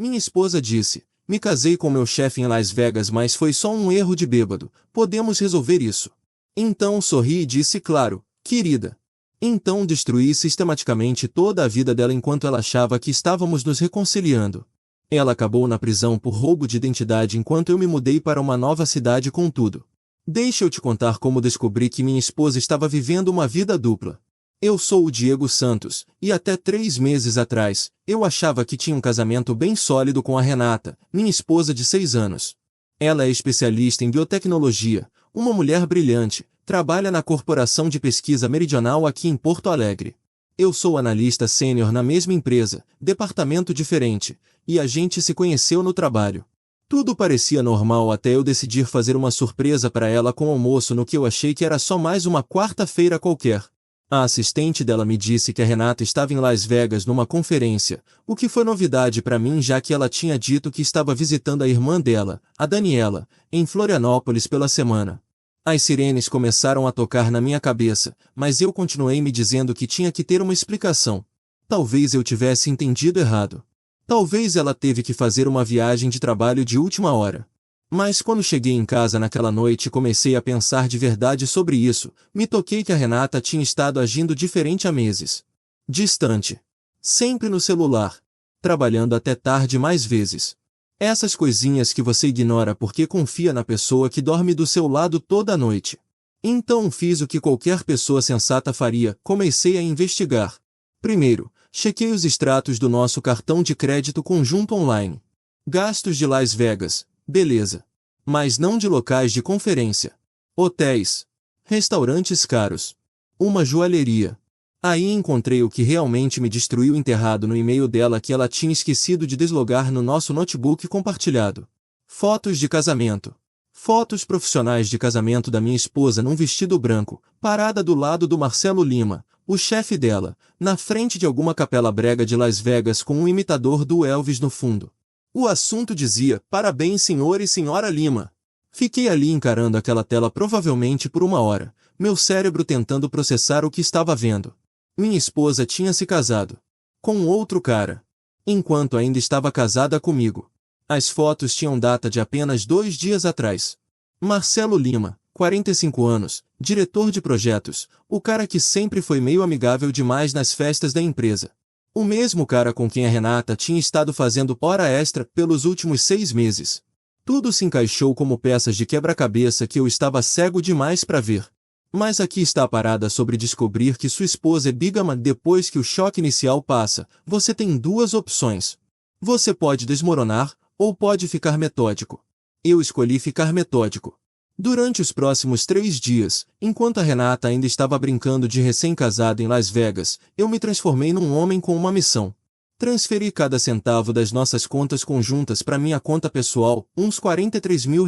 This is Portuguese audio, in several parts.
Minha esposa disse, me casei com meu chefe em Las Vegas, mas foi só um erro de bêbado, podemos resolver isso. Então sorri e disse claro, querida. Então destruí sistematicamente toda a vida dela enquanto ela achava que estávamos nos reconciliando. Ela acabou na prisão por roubo de identidade enquanto eu me mudei para uma nova cidade com tudo. Deixa eu te contar como descobri que minha esposa estava vivendo uma vida dupla. Eu sou o Diego Santos, e até 3 meses atrás, eu achava que tinha um casamento bem sólido com a Renata, minha esposa de 6 anos. Ela é especialista em biotecnologia, uma mulher brilhante, trabalha na Corporação de Pesquisa Meridional aqui em Porto Alegre. Eu sou analista sênior na mesma empresa, departamento diferente, e a gente se conheceu no trabalho. Tudo parecia normal até eu decidir fazer uma surpresa para ela com almoço no que eu achei que era só mais uma quarta-feira qualquer. A assistente dela me disse que a Renata estava em Las Vegas numa conferência, o que foi novidade para mim já que ela tinha dito que estava visitando a irmã dela, a Daniela, em Florianópolis pela semana. As sirenes começaram a tocar na minha cabeça, mas eu continuei me dizendo que tinha que ter uma explicação. Talvez eu tivesse entendido errado. Talvez ela teve que fazer uma viagem de trabalho de última hora. Mas quando cheguei em casa naquela noite e comecei a pensar de verdade sobre isso, me toquei que a Renata tinha estado agindo diferente há meses. Distante. Sempre no celular. Trabalhando até tarde mais vezes. Essas coisinhas que você ignora porque confia na pessoa que dorme do seu lado toda a noite. Então fiz o que qualquer pessoa sensata faria, comecei a investigar. Primeiro, chequei os extratos do nosso cartão de crédito conjunto online. Gastos de Las Vegas, beleza. Mas não de locais de conferência. Hotéis. Restaurantes caros. Uma joalheria. Aí encontrei o que realmente me destruiu enterrado no e-mail dela que ela tinha esquecido de deslogar no nosso notebook compartilhado. Fotos de casamento. Fotos profissionais de casamento da minha esposa num vestido branco, parada do lado do Marcelo Lima, o chefe dela, na frente de alguma capela brega de Las Vegas com um imitador do Elvis no fundo. O assunto dizia, parabéns senhor e senhora Lima. Fiquei ali encarando aquela tela provavelmente por 1 hora, meu cérebro tentando processar o que estava vendo. Minha esposa tinha se casado. Com outro cara. Enquanto ainda estava casada comigo. As fotos tinham data de apenas 2 dias atrás. Marcelo Lima, 45 anos, diretor de projetos, o cara que sempre foi meio amigável demais nas festas da empresa. O mesmo cara com quem a Renata tinha estado fazendo hora extra pelos últimos 6 meses. Tudo se encaixou como peças de quebra-cabeça que eu estava cego demais para ver. Mas aqui está a parada sobre descobrir que sua esposa é bígama. Depois que o choque inicial passa, você tem 2 opções. Você pode desmoronar, ou pode ficar metódico. Eu escolhi ficar metódico. Durante os próximos 3 dias, enquanto a Renata ainda estava brincando de recém-casado em Las Vegas, eu me transformei num homem com uma missão. Transferi cada centavo das nossas contas conjuntas para minha conta pessoal, uns R$43 mil.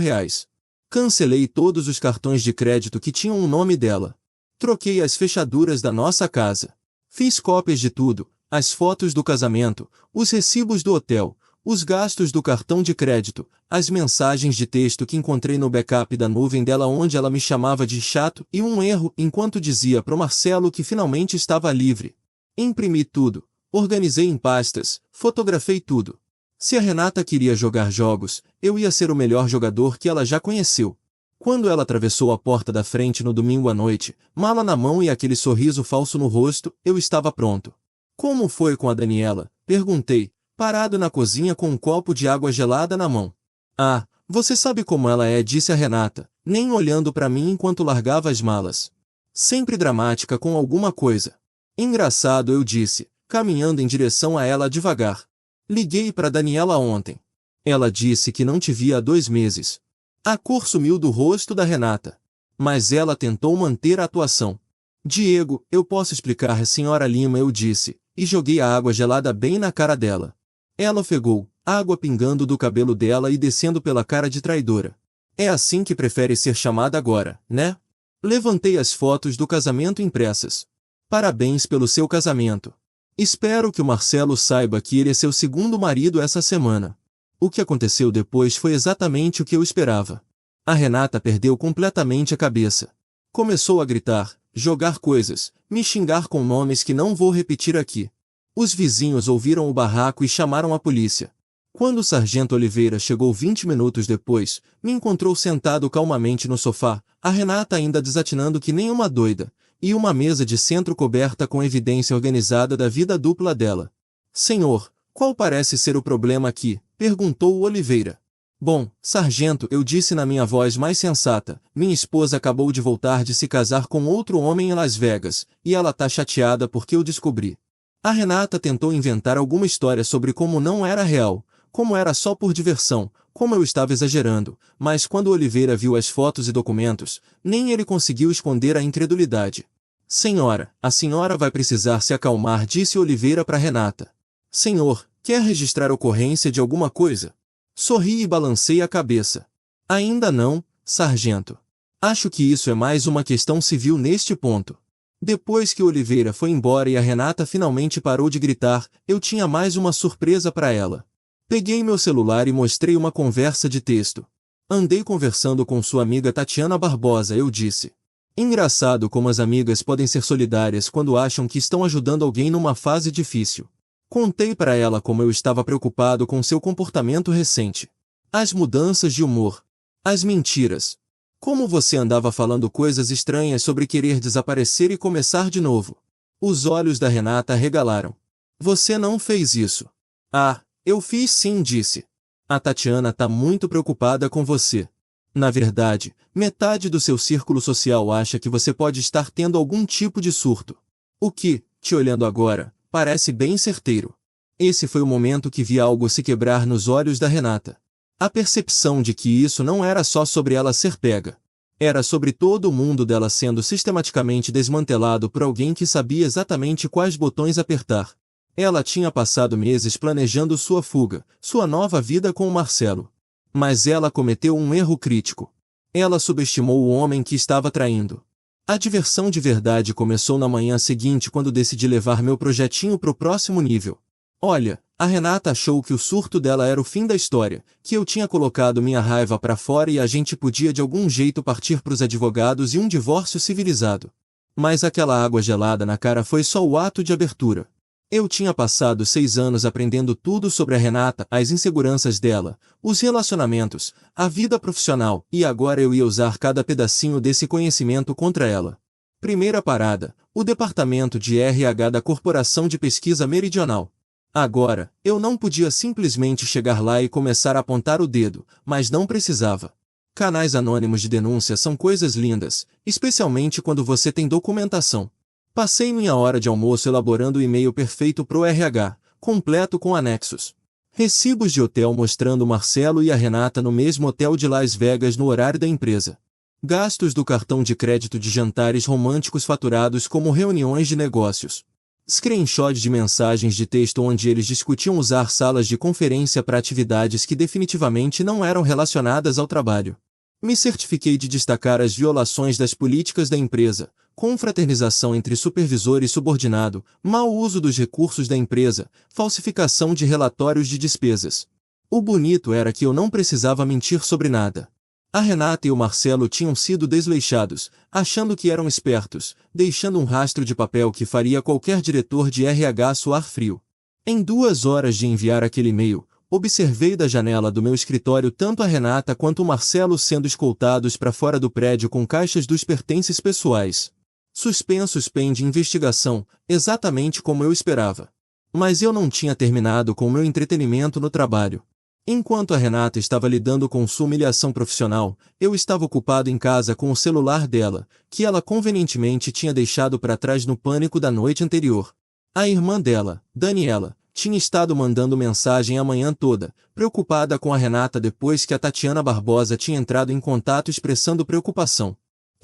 Cancelei todos os cartões de crédito que tinham o nome dela. Troquei as fechaduras da nossa casa. Fiz cópias de tudo, as fotos do casamento, os recibos do hotel, os gastos do cartão de crédito, as mensagens de texto que encontrei no backup da nuvem dela onde ela me chamava de chato e um erro enquanto dizia pro Marcelo que finalmente estava livre. Imprimi tudo, organizei em pastas, fotografei tudo. Se a Renata queria jogar jogos, eu ia ser o melhor jogador que ela já conheceu. Quando ela atravessou a porta da frente no domingo à noite, mala na mão e aquele sorriso falso no rosto, eu estava pronto. Como foi com a Daniela? Perguntei, parado na cozinha com um copo de água gelada na mão. Ah, você sabe como ela é, disse a Renata, nem olhando para mim enquanto largava as malas. Sempre dramática com alguma coisa. Engraçado, eu disse, caminhando em direção a ela devagar. Liguei para Daniela ontem. Ela disse que não te via há 2 meses. A cor sumiu do rosto da Renata. Mas ela tentou manter a atuação. Diego, eu posso explicar, senhora Lima, eu disse, e joguei a água gelada bem na cara dela. Ela ofegou, água pingando do cabelo dela e descendo pela cara de traidora. É assim que prefere ser chamada agora, né? Levantei as fotos do casamento impressas. Parabéns pelo seu casamento. Espero que o Marcelo saiba que ele é seu segundo marido essa semana. O que aconteceu depois foi exatamente o que eu esperava. A Renata perdeu completamente a cabeça. Começou a gritar, jogar coisas, me xingar com nomes que não vou repetir aqui. Os vizinhos ouviram o barraco e chamaram a polícia. Quando o sargento Oliveira chegou 20 minutos depois, me encontrou sentado calmamente no sofá, a Renata ainda desatinando que nem uma doida, e uma mesa de centro coberta com evidência organizada da vida dupla dela. Senhor, qual parece ser o problema aqui? Perguntou o Oliveira. Bom, sargento, eu disse na minha voz mais sensata, minha esposa acabou de voltar de se casar com outro homem em Las Vegas, e ela tá chateada porque eu descobri. A Renata tentou inventar alguma história sobre como não era real, como era só por diversão, como eu estava exagerando, mas quando Oliveira viu as fotos e documentos, nem ele conseguiu esconder a incredulidade. Senhora, a senhora vai precisar se acalmar, disse Oliveira para Renata. Senhor, quer registrar ocorrência de alguma coisa? Sorri e balancei a cabeça. Ainda não, sargento. Acho que isso é mais uma questão civil neste ponto. Depois que Oliveira foi embora e a Renata finalmente parou de gritar, eu tinha mais uma surpresa para ela. Peguei meu celular e mostrei uma conversa de texto. Andei conversando com sua amiga Tatiana Barbosa, eu disse. Engraçado como as amigas podem ser solidárias quando acham que estão ajudando alguém numa fase difícil. Contei para ela como eu estava preocupado com seu comportamento recente. As mudanças de humor. As mentiras. Como você andava falando coisas estranhas sobre querer desaparecer e começar de novo. Os olhos da Renata arregalaram. Você não fez isso. Ah, eu fiz sim, disse. A Tatiana tá muito preocupada com você. Na verdade, metade do seu círculo social acha que você pode estar tendo algum tipo de surto. O que, te olhando agora, parece bem certeiro. Esse foi o momento que vi algo se quebrar nos olhos da Renata. A percepção de que isso não era só sobre ela ser pega. Era sobre todo o mundo dela sendo sistematicamente desmantelado por alguém que sabia exatamente quais botões apertar. Ela tinha passado meses planejando sua fuga, sua nova vida com o Marcelo. Mas ela cometeu um erro crítico. Ela subestimou o homem que estava traindo. A diversão de verdade começou na manhã seguinte quando decidi levar meu projetinho pro próximo nível. Olha, a Renata achou que o surto dela era o fim da história, que eu tinha colocado minha raiva pra fora e a gente podia de algum jeito partir pros advogados e um divórcio civilizado. Mas aquela água gelada na cara foi só o ato de abertura. Eu tinha passado 6 anos aprendendo tudo sobre a Renata, as inseguranças dela, os relacionamentos, a vida profissional, e agora eu ia usar cada pedacinho desse conhecimento contra ela. Primeira parada, o departamento de RH da Corporação de Pesquisa Meridional. Agora, eu não podia simplesmente chegar lá e começar a apontar o dedo, mas não precisava. Canais anônimos de denúncia são coisas lindas, especialmente quando você tem documentação. Passei minha hora de almoço elaborando o e-mail perfeito pro RH, completo com anexos. Recibos de hotel mostrando Marcelo e a Renata no mesmo hotel de Las Vegas no horário da empresa. Gastos do cartão de crédito de jantares românticos faturados como reuniões de negócios. Screenshots de mensagens de texto onde eles discutiam usar salas de conferência para atividades que definitivamente não eram relacionadas ao trabalho. Me certifiquei de destacar as violações das políticas da empresa, confraternização entre supervisor e subordinado, mau uso dos recursos da empresa, falsificação de relatórios de despesas. O bonito era que eu não precisava mentir sobre nada. A Renata e o Marcelo tinham sido desleixados, achando que eram espertos, deixando um rastro de papel que faria qualquer diretor de RH suar frio. Em 2 horas de enviar aquele e-mail, observei da janela do meu escritório tanto a Renata quanto o Marcelo sendo escoltados para fora do prédio com caixas dos pertences pessoais. Suspensos pende investigação, exatamente como eu esperava. Mas eu não tinha terminado com o meu entretenimento no trabalho. Enquanto a Renata estava lidando com sua humilhação profissional, eu estava ocupado em casa com o celular dela, que ela convenientemente tinha deixado para trás no pânico da noite anterior. A irmã dela, Daniela, tinha estado mandando mensagem a manhã toda, preocupada com a Renata depois que a Tatiana Barbosa tinha entrado em contato expressando preocupação.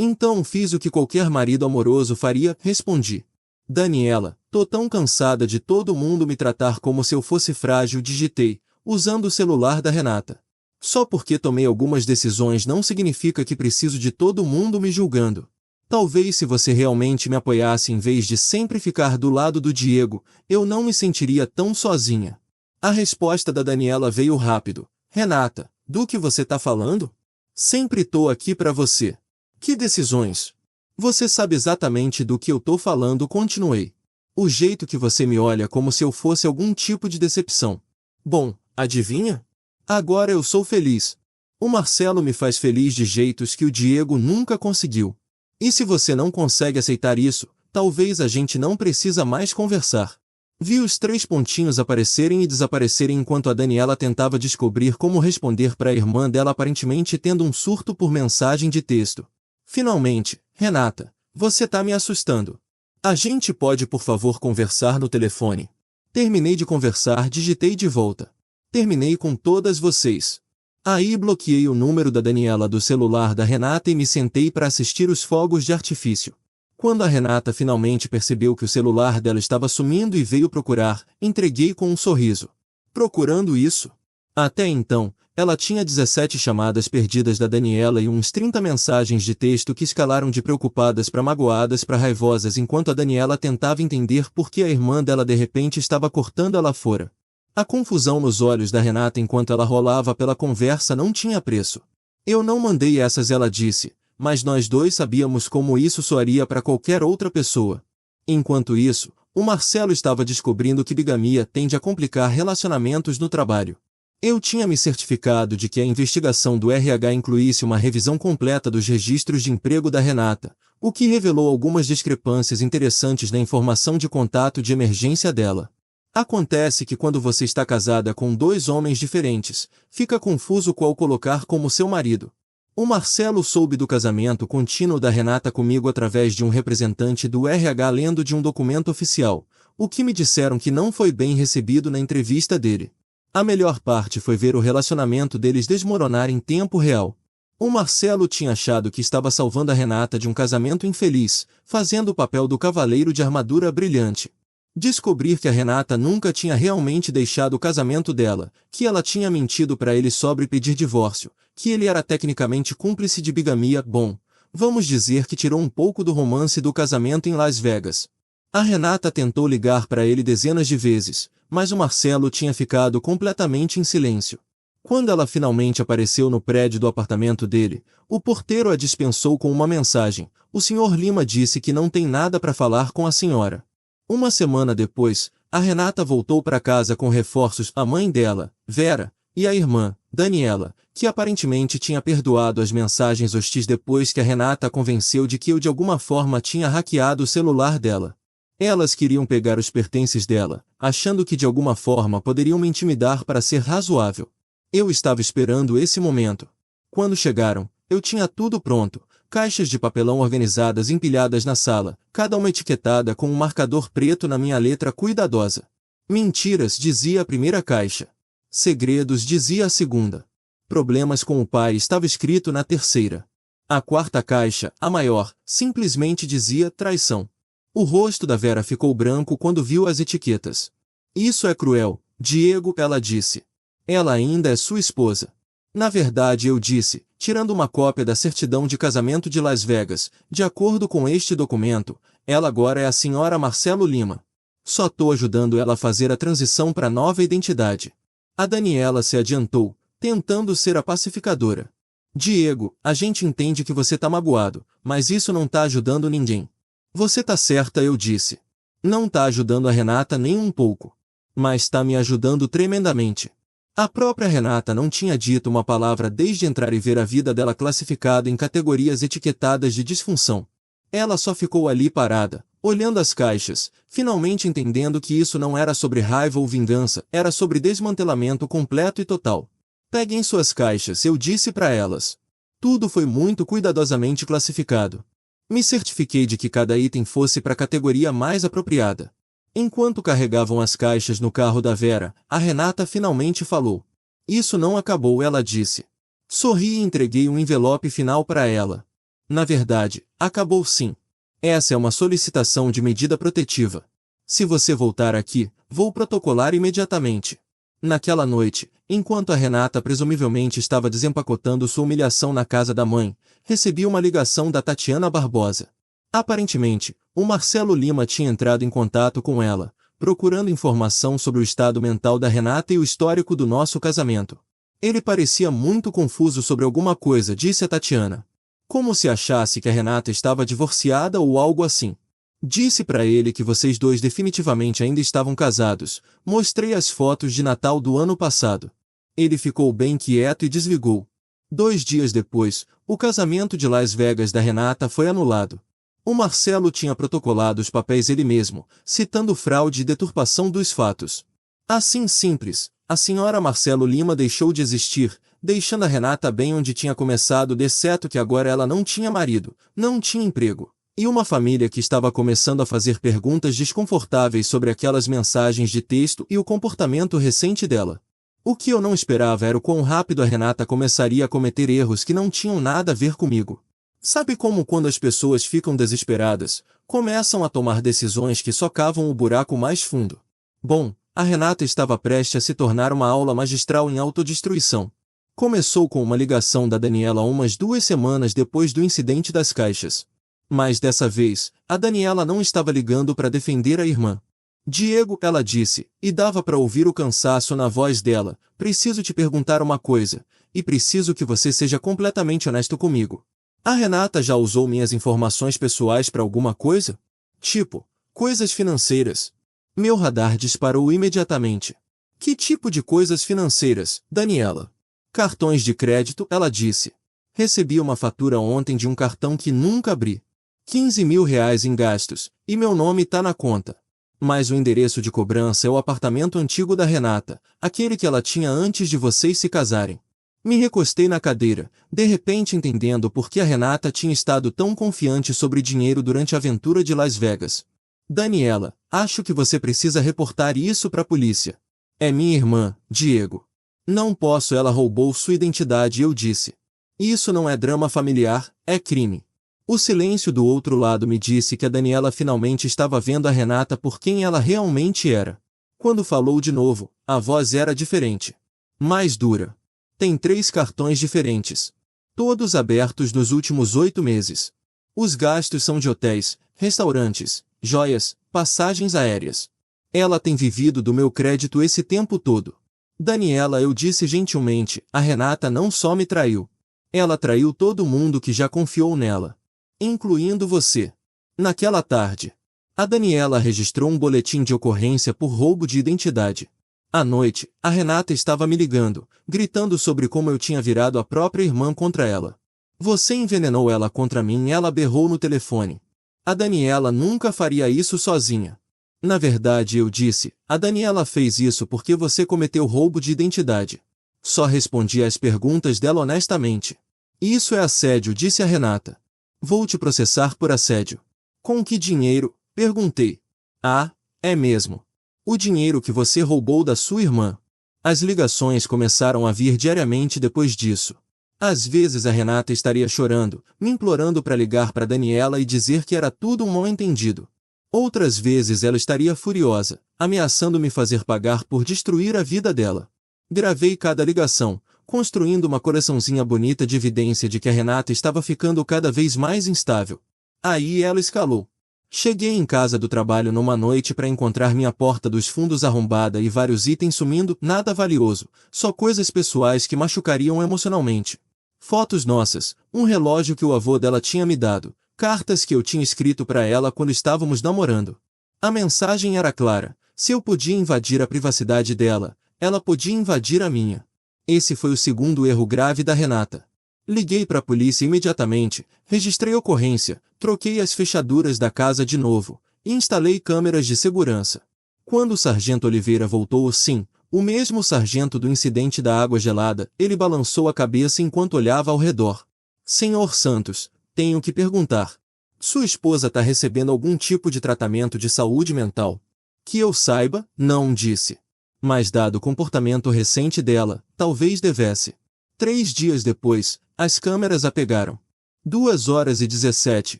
Então fiz o que qualquer marido amoroso faria, respondi. Daniela, tô tão cansada de todo mundo me tratar como se eu fosse frágil, digitei, usando o celular da Renata. Só porque tomei algumas decisões não significa que preciso de todo mundo me julgando. Talvez se você realmente me apoiasse em vez de sempre ficar do lado do Diego, eu não me sentiria tão sozinha. A resposta da Daniela veio rápido. Renata, do que você tá falando? Sempre tô aqui pra você. Que decisões? Você sabe exatamente do que eu tô falando, continuei. O jeito que você me olha como se eu fosse algum tipo de decepção. Bom, Adivinha? Agora eu sou feliz. O Marcelo me faz feliz de jeitos que o Diego nunca conseguiu. E se você não consegue aceitar isso, talvez a gente não precisa mais conversar. Vi os 3 pontinhos aparecerem e desaparecerem enquanto a Daniela tentava descobrir como responder para a irmã dela, aparentemente tendo um surto por mensagem de texto. Finalmente, Renata, você tá me assustando. A gente pode por favor conversar no telefone? Terminei de conversar, digitei de volta. Terminei com todas vocês. Aí bloqueei o número da Daniela do celular da Renata e me sentei para assistir os fogos de artifício. Quando a Renata finalmente percebeu que o celular dela estava sumindo e veio procurar, entreguei com um sorriso. Procurando isso? Até então, ela tinha 17 chamadas perdidas da Daniela e uns 30 mensagens de texto que escalaram de preocupadas para magoadas para raivosas enquanto a Daniela tentava entender por que a irmã dela de repente estava cortando ela fora. A confusão nos olhos da Renata enquanto ela rolava pela conversa não tinha preço. Eu não mandei essas, ela disse, mas nós dois sabíamos como isso soaria para qualquer outra pessoa. Enquanto isso, o Marcelo estava descobrindo que bigamia tende a complicar relacionamentos no trabalho. Eu tinha me certificado de que a investigação do RH incluísse uma revisão completa dos registros de emprego da Renata, o que revelou algumas discrepâncias interessantes na informação de contato de emergência dela. Acontece que quando você está casada com 2 homens diferentes, fica confuso qual colocar como seu marido. O Marcelo soube do casamento contínuo da Renata comigo através de um representante do RH lendo de um documento oficial, o que me disseram que não foi bem recebido na entrevista dele. A melhor parte foi ver o relacionamento deles desmoronar em tempo real. O Marcelo tinha achado que estava salvando a Renata de um casamento infeliz, fazendo o papel do cavaleiro de armadura brilhante. Descobrir que a Renata nunca tinha realmente deixado o casamento dela, que ela tinha mentido para ele sobre pedir divórcio, que ele era tecnicamente cúmplice de bigamia, bom, vamos dizer que tirou um pouco do romance do casamento em Las Vegas. A Renata tentou ligar para ele dezenas de vezes, mas o Marcelo tinha ficado completamente em silêncio. Quando ela finalmente apareceu no prédio do apartamento dele, o porteiro a dispensou com uma mensagem. O Sr. Lima disse que não tem nada para falar com a senhora. Uma semana depois, a Renata voltou para casa com reforços, a mãe dela, Vera, e a irmã, Daniela, que aparentemente tinha perdoado as mensagens hostis depois que a Renata a convenceu de que eu de alguma forma tinha hackeado o celular dela. Elas queriam pegar os pertences dela, achando que de alguma forma poderiam me intimidar para ser razoável. Eu estava esperando esse momento. Quando chegaram, eu tinha tudo pronto. Caixas de papelão organizadas empilhadas na sala, cada uma etiquetada com um marcador preto na minha letra cuidadosa. Mentiras, dizia a primeira caixa. Segredos, dizia a segunda. Problemas com o pai estava escrito na terceira. A quarta caixa, a maior, simplesmente dizia traição. O rosto da Vera ficou branco quando viu as etiquetas. Isso é cruel, Diego, ela disse. Ela ainda é sua esposa. Na verdade, eu disse, tirando uma cópia da certidão de casamento de Las Vegas, de acordo com este documento, ela agora é a senhora Marcelo Lima. Só tô ajudando ela a fazer a transição para a nova identidade. A Daniela se adiantou, tentando ser a pacificadora. Diego, a gente entende que você tá magoado, mas isso não tá ajudando ninguém. Você tá certa, eu disse. Não tá ajudando a Renata nem um pouco. Mas tá me ajudando tremendamente. A própria Renata não tinha dito uma palavra desde entrar e ver a vida dela classificada em categorias etiquetadas de disfunção. Ela só ficou ali parada, olhando as caixas, finalmente entendendo que isso não era sobre raiva ou vingança, era sobre desmantelamento completo e total. Peguem suas caixas, eu disse para elas. Tudo foi muito cuidadosamente classificado. Me certifiquei de que cada item fosse para a categoria mais apropriada. Enquanto carregavam as caixas no carro da Vera, a Renata finalmente falou. Isso não acabou, ela disse. Sorri e entreguei um envelope final para ela. Na verdade, acabou sim. Essa é uma solicitação de medida protetiva. Se você voltar aqui, vou protocolar imediatamente. Naquela noite, enquanto a Renata presumivelmente estava desempacotando sua humilhação na casa da mãe, recebi uma ligação da Tatiana Barbosa. Aparentemente, o Marcelo Lima tinha entrado em contato com ela, procurando informação sobre o estado mental da Renata e o histórico do nosso casamento. Ele parecia muito confuso sobre alguma coisa, disse a Tatiana. Como se achasse que a Renata estava divorciada ou algo assim. Disse para ele que vocês dois definitivamente ainda estavam casados. Mostrei as fotos de Natal do ano passado. Ele ficou bem quieto e desligou. 2 dias depois, o casamento de Las Vegas da Renata foi anulado. O Marcelo tinha protocolado os papéis ele mesmo, citando fraude e deturpação dos fatos. Assim simples, a senhora Marcelo Lima deixou de existir, deixando a Renata bem onde tinha começado, exceto que agora ela não tinha marido, não tinha emprego, e uma família que estava começando a fazer perguntas desconfortáveis sobre aquelas mensagens de texto e o comportamento recente dela. O que eu não esperava era o quão rápido a Renata começaria a cometer erros que não tinham nada a ver comigo. Sabe como quando as pessoas ficam desesperadas, começam a tomar decisões que só cavam o buraco mais fundo? Bom, a Renata estava prestes a se tornar uma aula magistral em autodestruição. Começou com uma ligação da Daniela umas 2 semanas depois do incidente das caixas. Mas dessa vez, a Daniela não estava ligando para defender a irmã. Diego, ela disse, e dava para ouvir o cansaço na voz dela, preciso te perguntar uma coisa, e preciso que você seja completamente honesto comigo. A Renata já usou minhas informações pessoais para alguma coisa? Tipo, coisas financeiras. Meu radar disparou imediatamente. Que tipo de coisas financeiras, Daniela? Cartões de crédito, ela disse. Recebi uma fatura ontem de um cartão que nunca abri. 15 mil reais em gastos, e meu nome tá na conta. Mas o endereço de cobrança é o apartamento antigo da Renata, aquele que ela tinha antes de vocês se casarem. Me recostei na cadeira, de repente entendendo por que a Renata tinha estado tão confiante sobre dinheiro durante a aventura de Las Vegas. Daniela, acho que você precisa reportar isso para a polícia. É minha irmã, Diego. Não posso, ela roubou sua identidade, eu disse. Isso não é drama familiar, é crime. O silêncio do outro lado me disse que a Daniela finalmente estava vendo a Renata por quem ela realmente era. Quando falou de novo, a voz era diferente. Mais dura. Tem 3 cartões diferentes. Todos abertos nos últimos 8 meses. Os gastos são de hotéis, restaurantes, joias, passagens aéreas. Ela tem vivido do meu crédito esse tempo todo. Daniela, eu disse gentilmente, a Renata não só me traiu. Ela traiu todo mundo que já confiou nela. Incluindo você. Naquela tarde, a Daniela registrou um boletim de ocorrência por roubo de identidade. À noite, a Renata estava me ligando, gritando sobre como eu tinha virado a própria irmã contra ela. Você envenenou ela contra mim, ela berrou no telefone. A Daniela nunca faria isso sozinha. Na verdade, eu disse, a Daniela fez isso porque você cometeu roubo de identidade. Só respondi às perguntas dela honestamente. Isso é assédio, disse a Renata. Vou te processar por assédio. Com que dinheiro? Perguntei. Ah, é mesmo. O dinheiro que você roubou da sua irmã. As ligações começaram a vir diariamente depois disso. Às vezes a Renata estaria chorando, me implorando para ligar para Daniela e dizer que era tudo um mal-entendido. Outras vezes ela estaria furiosa, ameaçando me fazer pagar por destruir a vida dela. Gravei cada ligação, construindo uma coleçãozinha bonita de evidência de que a Renata estava ficando cada vez mais instável. Aí ela escalou. Cheguei em casa do trabalho numa noite para encontrar minha porta dos fundos arrombada e vários itens sumindo, nada valioso, só coisas pessoais que machucariam emocionalmente. Fotos nossas, um relógio que o avô dela tinha me dado, cartas que eu tinha escrito para ela quando estávamos namorando. A mensagem era clara: se eu podia invadir a privacidade dela, ela podia invadir a minha. Esse foi o segundo erro grave da Renata. Liguei para a polícia imediatamente, registrei ocorrência, troquei as fechaduras da casa de novo, e instalei câmeras de segurança. Quando o sargento Oliveira voltou, sim, o mesmo sargento do incidente da água gelada, ele balançou a cabeça enquanto olhava ao redor. Senhor Santos, tenho que perguntar. Sua esposa está recebendo algum tipo de tratamento de saúde mental? Que eu saiba, não, disse. Mas dado o comportamento recente dela, talvez devesse. 3 dias depois, as câmeras a pegaram. 2h17,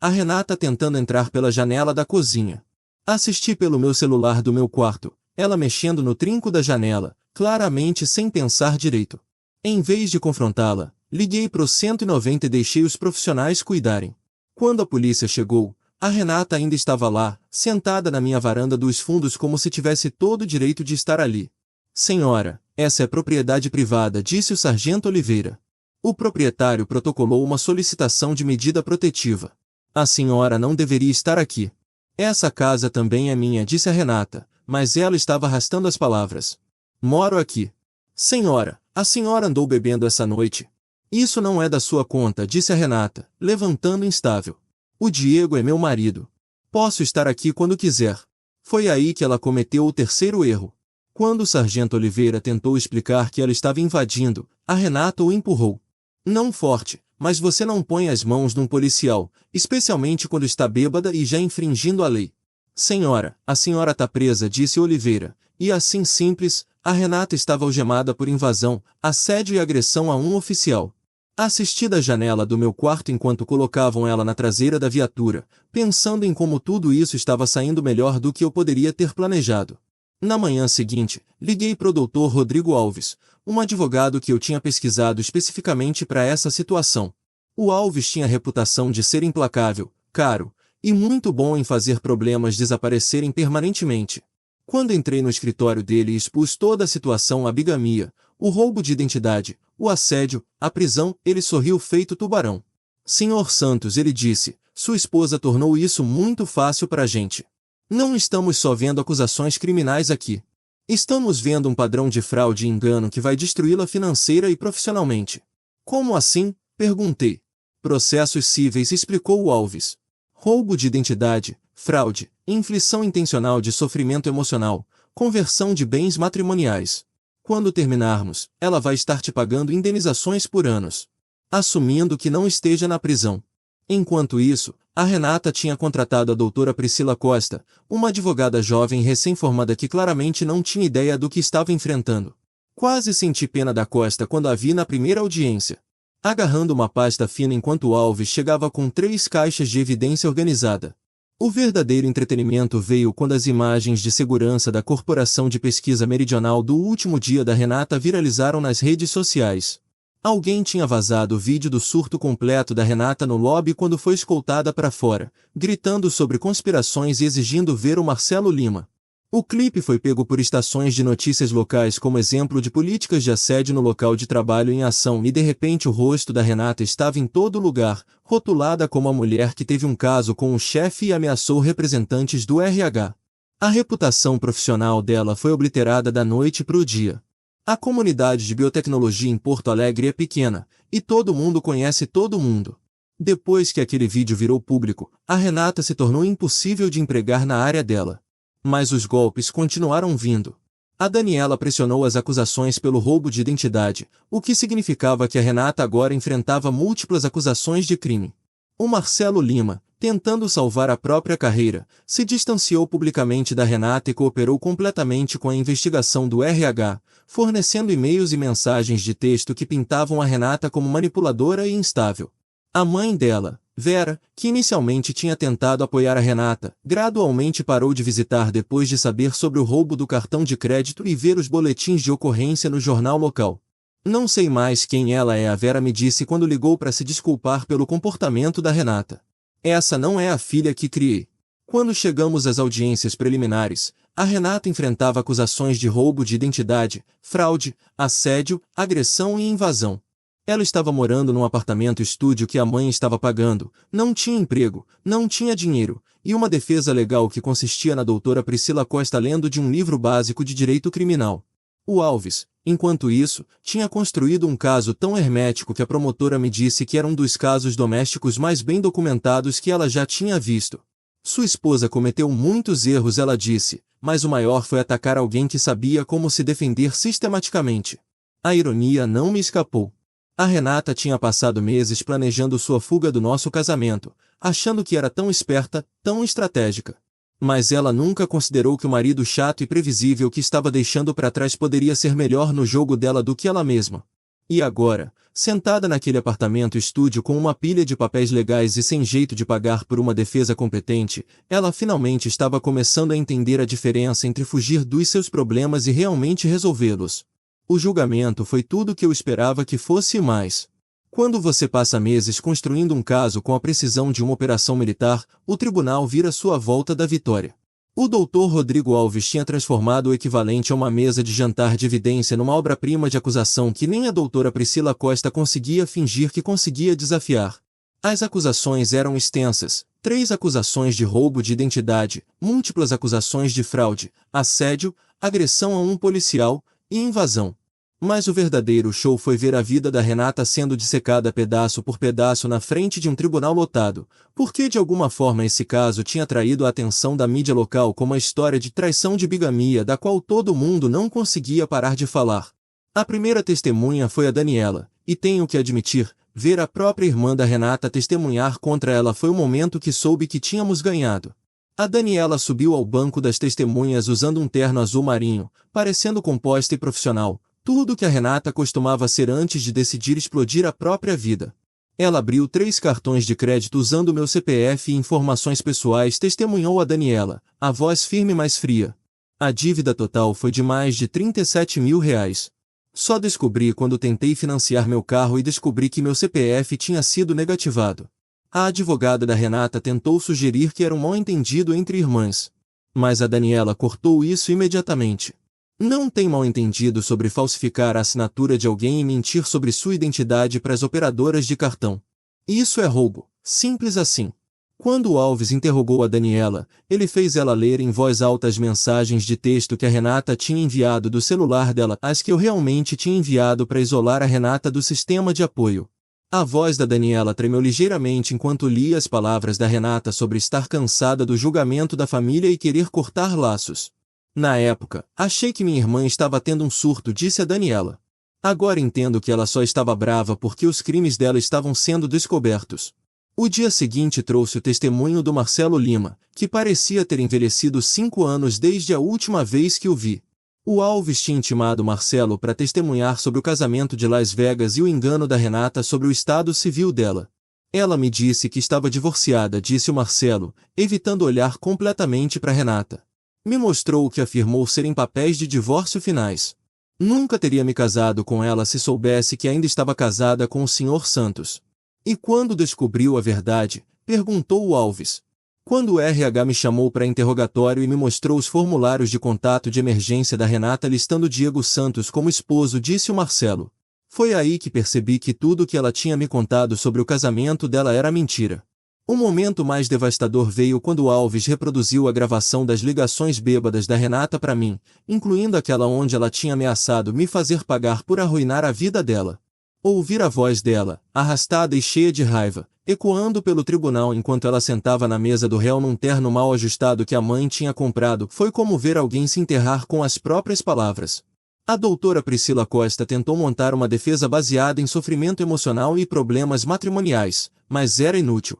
a Renata tentando entrar pela janela da cozinha. Assisti pelo meu celular do meu quarto, ela mexendo no trinco da janela, claramente sem pensar direito. Em vez de confrontá-la, liguei pro 190 e deixei os profissionais cuidarem. Quando a polícia chegou, a Renata ainda estava lá, sentada na minha varanda dos fundos como se tivesse todo o direito de estar ali. Senhora, essa é propriedade privada, disse o sargento Oliveira. O proprietário protocolou uma solicitação de medida protetiva. A senhora não deveria estar aqui. Essa casa também é minha, disse a Renata, mas ela estava arrastando as palavras. Moro aqui. Senhora, a senhora andou bebendo essa noite? Isso não é da sua conta, disse a Renata, levantando instável. O Diego é meu marido. Posso estar aqui quando quiser. Foi aí que ela cometeu o terceiro erro. Quando o sargento Oliveira tentou explicar que ela estava invadindo, a Renata o empurrou. Não forte, mas você não põe as mãos num policial, especialmente quando está bêbada e já infringindo a lei. Senhora, a senhora tá presa, disse Oliveira, e assim simples, a Renata estava algemada por invasão, assédio e agressão a um oficial. Assisti da janela do meu quarto enquanto colocavam ela na traseira da viatura, pensando em como tudo isso estava saindo melhor do que eu poderia ter planejado. Na manhã seguinte, liguei para o Dr. Rodrigo Alves, um advogado que eu tinha pesquisado especificamente para essa situação. O Alves tinha a reputação de ser implacável, caro, e muito bom em fazer problemas desaparecerem permanentemente. Quando entrei no escritório dele e expus toda a situação, a bigamia, o roubo de identidade, o assédio, a prisão, ele sorriu feito tubarão. Senhor Santos, ele disse, sua esposa tornou isso muito fácil para a gente. Não estamos só vendo acusações criminais aqui. Estamos vendo um padrão de fraude e engano que vai destruí-la financeira e profissionalmente. Como assim? Perguntei. Processos cíveis, explicou o Alves. Roubo de identidade, fraude, inflição intencional de sofrimento emocional, conversão de bens matrimoniais. Quando terminarmos, ela vai estar te pagando indenizações por anos. Assumindo que não esteja na prisão. Enquanto isso, a Renata tinha contratado a doutora Priscila Costa, uma advogada jovem recém-formada que claramente não tinha ideia do que estava enfrentando. Quase senti pena da Costa quando a vi na primeira audiência. Agarrando uma pasta fina enquanto Alves chegava com 3 caixas de evidência organizada. O verdadeiro entretenimento veio quando as imagens de segurança da Corporação de Pesquisa Meridional do último dia da Renata viralizaram nas redes sociais. Alguém tinha vazado o vídeo do surto completo da Renata no lobby quando foi escoltada para fora, gritando sobre conspirações e exigindo ver o Marcelo Lima. O clipe foi pego por estações de notícias locais como exemplo de políticas de assédio no local de trabalho em ação e de repente o rosto da Renata estava em todo lugar, rotulada como a mulher que teve um caso com o chefe e ameaçou representantes do RH. A reputação profissional dela foi obliterada da noite para o dia. A comunidade de biotecnologia em Porto Alegre é pequena, e todo mundo conhece todo mundo. Depois que aquele vídeo virou público, a Renata se tornou impossível de empregar na área dela. Mas os golpes continuaram vindo. A Daniela pressionou as acusações pelo roubo de identidade, o que significava que a Renata agora enfrentava múltiplas acusações de crime. O Marcelo Lima, tentando salvar a própria carreira, se distanciou publicamente da Renata e cooperou completamente com a investigação do RH, fornecendo e-mails e mensagens de texto que pintavam a Renata como manipuladora e instável. A mãe dela, Vera, que inicialmente tinha tentado apoiar a Renata, gradualmente parou de visitar depois de saber sobre o roubo do cartão de crédito e ver os boletins de ocorrência no jornal local. Não sei mais quem ela é, a Vera me disse quando ligou para se desculpar pelo comportamento da Renata. Essa não é a filha que criei. Quando chegamos às audiências preliminares, a Renata enfrentava acusações de roubo de identidade, fraude, assédio, agressão e invasão. Ela estava morando num apartamento-estúdio que a mãe estava pagando, não tinha emprego, não tinha dinheiro, e uma defesa legal que consistia na doutora Priscila Costa lendo de um livro básico de direito criminal. O Alves, enquanto isso, tinha construído um caso tão hermético que a promotora me disse que era um dos casos domésticos mais bem documentados que ela já tinha visto. Sua esposa cometeu muitos erros, ela disse, mas o maior foi atacar alguém que sabia como se defender sistematicamente. A ironia não me escapou. A Renata tinha passado meses planejando sua fuga do nosso casamento, achando que era tão esperta, tão estratégica. Mas ela nunca considerou que o marido chato e previsível que estava deixando para trás poderia ser melhor no jogo dela do que ela mesma. E agora, sentada naquele apartamento-estúdio com uma pilha de papéis legais e sem jeito de pagar por uma defesa competente, ela finalmente estava começando a entender a diferença entre fugir dos seus problemas e realmente resolvê-los. O julgamento foi tudo o que eu esperava que fosse e mais. Quando você passa meses construindo um caso com a precisão de uma operação militar, o tribunal vira sua volta da vitória. O Dr. Rodrigo Alves tinha transformado o equivalente a uma mesa de jantar de evidência numa obra-prima de acusação que nem a doutora Priscila Costa conseguia fingir que conseguia desafiar. As acusações eram extensas, 3 acusações de roubo de identidade, múltiplas acusações de fraude, assédio, agressão a um policial e invasão. Mas o verdadeiro show foi ver a vida da Renata sendo dissecada pedaço por pedaço na frente de um tribunal lotado, porque de alguma forma esse caso tinha atraído a atenção da mídia local como a história de traição de bigamia da qual todo mundo não conseguia parar de falar. A primeira testemunha foi a Daniela, e tenho que admitir, ver a própria irmã da Renata testemunhar contra ela foi o momento que soube que tínhamos ganhado. A Daniela subiu ao banco das testemunhas usando um terno azul marinho, parecendo composta e profissional, tudo que a Renata costumava ser antes de decidir explodir a própria vida. Ela abriu 3 cartões de crédito usando meu CPF e informações pessoais, testemunhou a Daniela, a voz firme mais fria. A dívida total foi de mais de R$ 37 mil. Só descobri quando tentei financiar meu carro e descobri que meu CPF tinha sido negativado. A advogada da Renata tentou sugerir que era um mal-entendido entre irmãs. Mas a Daniela cortou isso imediatamente. Não tem mal-entendido sobre falsificar a assinatura de alguém e mentir sobre sua identidade para as operadoras de cartão. Isso é roubo, simples assim. Quando Alves interrogou a Daniela, ele fez ela ler em voz alta as mensagens de texto que a Renata tinha enviado do celular dela, as que eu realmente tinha enviado para isolar a Renata do sistema de apoio. A voz da Daniela tremeu ligeiramente enquanto lia as palavras da Renata sobre estar cansada do julgamento da família e querer cortar laços. Na época, achei que minha irmã estava tendo um surto, disse a Daniela. Agora entendo que ela só estava brava porque os crimes dela estavam sendo descobertos. O dia seguinte trouxe o testemunho do Marcelo Lima, que parecia ter envelhecido 5 anos desde a última vez que o vi. O Alves tinha intimado Marcelo para testemunhar sobre o casamento de Las Vegas e o engano da Renata sobre o estado civil dela. Ela me disse que estava divorciada, disse o Marcelo, evitando olhar completamente para Renata. Me mostrou o que afirmou serem papéis de divórcio finais. Nunca teria me casado com ela se soubesse que ainda estava casada com o Sr. Santos. E quando descobriu a verdade, perguntou o Alves. Quando o RH me chamou para interrogatório e me mostrou os formulários de contato de emergência da Renata listando Diego Santos como esposo, disse o Marcelo. Foi aí que percebi que tudo o que ela tinha me contado sobre o casamento dela era mentira. O momento mais devastador veio quando Alves reproduziu a gravação das ligações bêbadas da Renata para mim, incluindo aquela onde ela tinha ameaçado me fazer pagar por arruinar a vida dela. Ouvir a voz dela, arrastada e cheia de raiva, ecoando pelo tribunal enquanto ela sentava na mesa do réu num terno mal ajustado que a mãe tinha comprado, foi como ver alguém se enterrar com as próprias palavras. A doutora Priscila Costa tentou montar uma defesa baseada em sofrimento emocional e problemas matrimoniais, mas era inútil.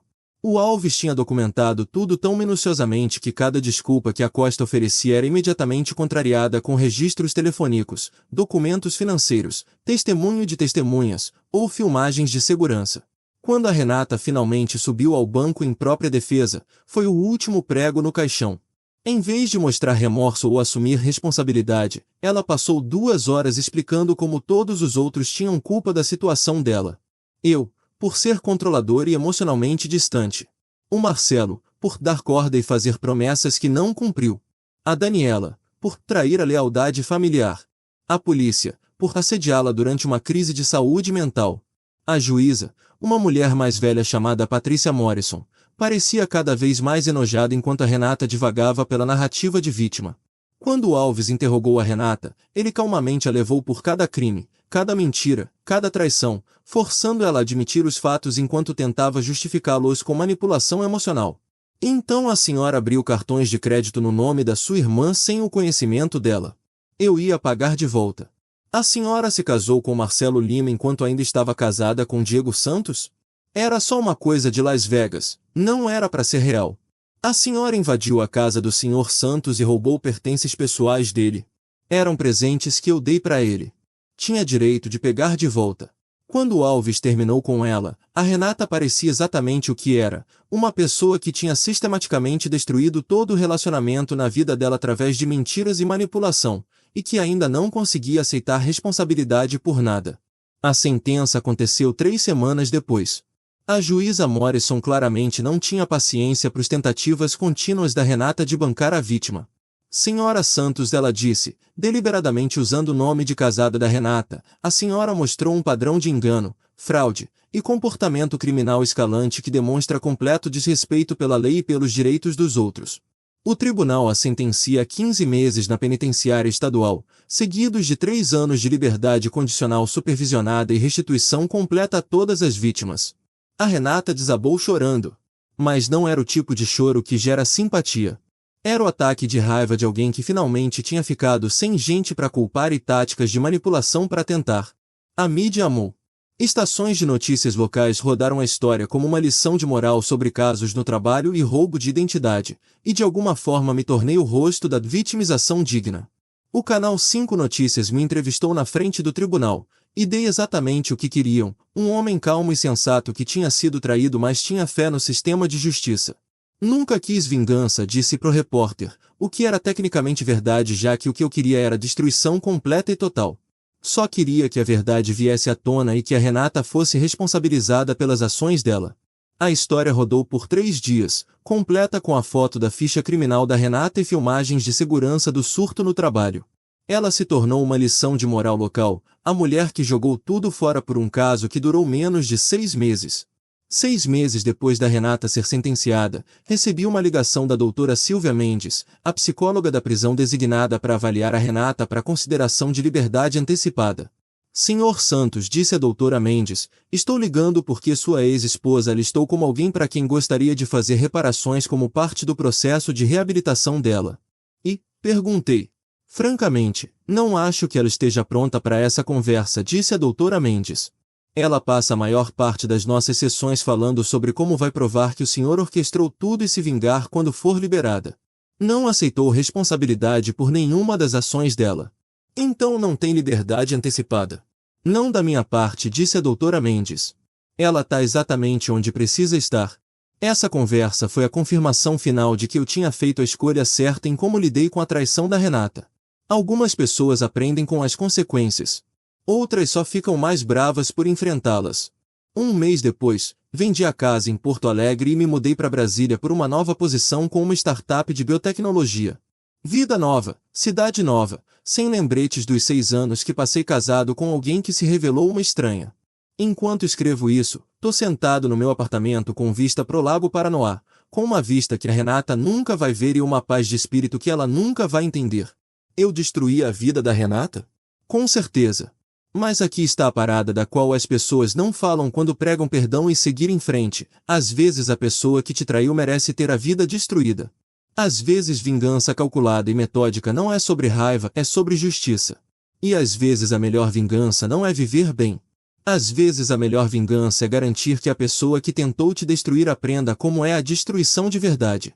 O Alves tinha documentado tudo tão minuciosamente que cada desculpa que a Costa oferecia era imediatamente contrariada com registros telefônicos, documentos financeiros, testemunho de testemunhas, ou filmagens de segurança. Quando a Renata finalmente subiu ao banco em própria defesa, foi o último prego no caixão. Em vez de mostrar remorso ou assumir responsabilidade, ela passou 2 horas explicando como todos os outros tinham culpa da situação dela. Eu, por ser controlador e emocionalmente distante. O Marcelo, por dar corda e fazer promessas que não cumpriu. A Daniela, por trair a lealdade familiar. A polícia, por assediá-la durante uma crise de saúde mental. A juíza, uma mulher mais velha chamada Patrícia Morrison, parecia cada vez mais enojada enquanto a Renata divagava pela narrativa de vítima. Quando Alves interrogou a Renata, ele calmamente a levou por cada crime, cada mentira, cada traição, forçando ela a admitir os fatos enquanto tentava justificá-los com manipulação emocional. Então a senhora abriu cartões de crédito no nome da sua irmã sem o conhecimento dela. Eu ia pagar de volta. A senhora se casou com Marcelo Lima enquanto ainda estava casada com Diego Santos? Era só uma coisa de Las Vegas, não era para ser real. A senhora invadiu a casa do Sr. Santos e roubou pertences pessoais dele. Eram presentes que eu dei para ele. Tinha direito de pegar de volta. Quando Alves terminou com ela, a Renata parecia exatamente o que era, uma pessoa que tinha sistematicamente destruído todo o relacionamento na vida dela através de mentiras e manipulação, e que ainda não conseguia aceitar responsabilidade por nada. A sentença aconteceu 3 semanas depois. A juíza Morrison claramente não tinha paciência para as tentativas contínuas da Renata de bancar a vítima. Senhora Santos, ela disse, deliberadamente usando o nome de casada da Renata, a senhora mostrou um padrão de engano, fraude e comportamento criminal escalante que demonstra completo desrespeito pela lei e pelos direitos dos outros. O tribunal a sentencia a 15 meses na penitenciária estadual, seguidos de 3 anos de liberdade condicional supervisionada e restituição completa a todas as vítimas. A Renata desabou chorando. Mas não era o tipo de choro que gera simpatia. Era o ataque de raiva de alguém que finalmente tinha ficado sem gente para culpar e táticas de manipulação para tentar. A mídia amou. Estações de notícias locais rodaram a história como uma lição de moral sobre casos no trabalho e roubo de identidade, e de alguma forma me tornei o rosto da vitimização digna. O Canal 5 Notícias me entrevistou na frente do tribunal, e dei exatamente o que queriam, um homem calmo e sensato que tinha sido traído mas tinha fé no sistema de justiça. Nunca quis vingança, disse pro repórter, o que era tecnicamente verdade já que o que eu queria era destruição completa e total. Só queria que a verdade viesse à tona e que a Renata fosse responsabilizada pelas ações dela. A história rodou por 3 dias, completa com a foto da ficha criminal da Renata e filmagens de segurança do surto no trabalho. Ela se tornou uma lição de moral local, a mulher que jogou tudo fora por um caso que durou menos de 6 meses. 6 meses depois da Renata ser sentenciada, recebi uma ligação da doutora Silvia Mendes, a psicóloga da prisão designada para avaliar a Renata para consideração de liberdade antecipada. Senhor Santos, disse a doutora Mendes, estou ligando porque sua ex-esposa listou como alguém para quem gostaria de fazer reparações como parte do processo de reabilitação dela. E, perguntei. Francamente, não acho que ela esteja pronta para essa conversa, disse a doutora Mendes. Ela passa a maior parte das nossas sessões falando sobre como vai provar que o senhor orquestrou tudo e se vingar quando for liberada. Não aceitou responsabilidade por nenhuma das ações dela. Então não tem liberdade antecipada. Não da minha parte, disse a doutora Mendes. Ela está exatamente onde precisa estar. Essa conversa foi a confirmação final de que eu tinha feito a escolha certa em como lidei com a traição da Renata. Algumas pessoas aprendem com as consequências. Outras só ficam mais bravas por enfrentá-las. Um mês depois, vendi a casa em Porto Alegre e me mudei para Brasília por uma nova posição com uma startup de biotecnologia. Vida nova, cidade nova, sem lembretes dos 6 anos que passei casado com alguém que se revelou uma estranha. Enquanto escrevo isso, tô sentado no meu apartamento com vista pro Lago Paranoá, com uma vista que a Renata nunca vai ver e uma paz de espírito que ela nunca vai entender. Eu destruí a vida da Renata? Com certeza. Mas aqui está a parada da qual as pessoas não falam quando pregam perdão e seguir em frente. Às vezes a pessoa que te traiu merece ter a vida destruída. Às vezes vingança calculada e metódica não é sobre raiva, é sobre justiça. E às vezes a melhor vingança não é viver bem. Às vezes a melhor vingança é garantir que a pessoa que tentou te destruir aprenda como é a destruição de verdade.